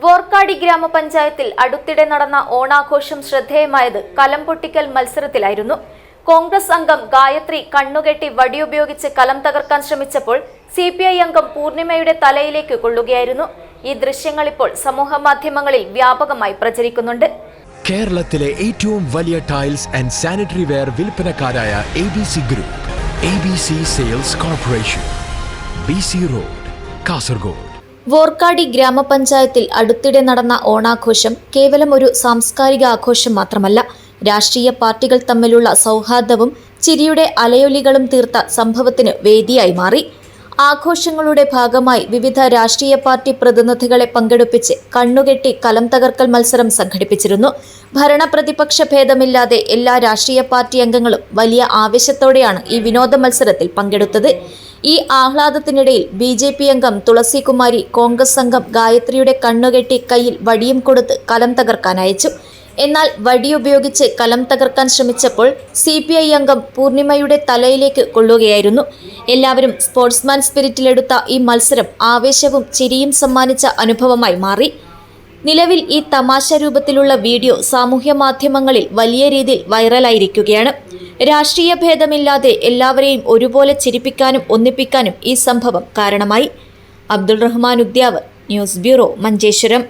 വോർക്കാടി ഗ്രാമപഞ്ചായത്തിൽ അടുത്തിടെ നടന്ന ഓണാഘോഷം ശ്രദ്ധേയമായത് കലം പൊട്ടിക്കൽ മത്സരത്തിലായിരുന്നു. കോൺഗ്രസ് അംഗം ഗായത്രി കണ്ണുകെട്ടി വടിയുപയോഗിച്ച് കലം തകർക്കാൻ ശ്രമിച്ചപ്പോൾ CPI അംഗം പൂർണിമയുടെ തലയിലേക്ക് കൊള്ളുകയായിരുന്നു. ഈ ദൃശ്യങ്ങൾ ഇപ്പോൾ സമൂഹമാധ്യമങ്ങളിൽ വ്യാപകമായി പ്രചരിക്കുന്നുണ്ട്. കേരളത്തിലെ ഏറ്റവും വലിയ ടൈൽസ് ആൻഡ് സാനിറ്ററി വെയർ വിൽപ്പനക്കാരായ ABC group, ABC sales corporation, BC road, Kasaragod. Vorkady ഗ്രാമപഞ്ചായത്തിൽ അടുത്തിടെ നടന്ന ഓണാഘോഷം കേവലം ഒരു സാംസ്കാരിക ആഘോഷം മാത്രമല്ല, രാഷ്ട്രീയ പാർട്ടികൾ തമ്മിലുള്ള സൗഹാർദ്ദവും ചിരിയുടെ അലയൊലികളും തീർത്ത സംഭവത്തിന് വേദിയായി മാറി. ആഘോഷങ്ങളുടെ ഭാഗമായി വിവിധ രാഷ്ട്രീയ പാർട്ടി പ്രതിനിധികളെ പങ്കെടുപ്പിച്ച് കണ്ണുകെട്ടി കലം തകർക്കൽ മത്സരം സംഘടിപ്പിച്ചിരുന്നു. ഭരണപ്രതിപക്ഷ ഭേദമില്ലാതെ എല്ലാ രാഷ്ട്രീയ പാർട്ടി അംഗങ്ങളും വലിയ ആവേശത്തോടെയാണ് ഈ വിനോദ മത്സരത്തിൽ പങ്കെടുത്തത്. ഈ ആഹ്ലാദത്തിനിടയിൽ BJP അംഗം തുളസികുമാരി കോൺഗ്രസ് അംഗം ഗായത്രിയുടെ കണ്ണുകെട്ടി കയ്യിൽ വടിയും കൊടുത്ത് കലം തകർക്കാൻ അയച്ചു. എന്നാൽ വടിയുപയോഗിച്ച് കലം തകർക്കാൻ ശ്രമിച്ചപ്പോൾ CPI അംഗം പൂർണിമയുടെ തലയിലേക്ക് കൊള്ളുകയായിരുന്നു. എല്ലാവരും സ്പോർട്സ്മാൻ സ്പിരിറ്റിലെടുത്ത ഈ മത്സരം ആവേശവും ചിരിയും സമ്മാനിച്ച അനുഭവമായി മാറി. നിലവിൽ ഈ തമാശ രൂപത്തിലുള്ള വീഡിയോ സാമൂഹ്യ മാധ്യമങ്ങളിൽ വലിയ രീതിയിൽ വൈറലായിരിക്കുകയാണ്. രാഷ്ട്രീയ ഭേദമില്ലാതെ എല്ലാവരെയും ഒരുപോലെ ചിരിപ്പിക്കാനും ഒന്നിപ്പിക്കാനും ഈ സംഭവം കാരണമായി. Abdul Rahman Udyavar, news bureau, Manjeshwaram.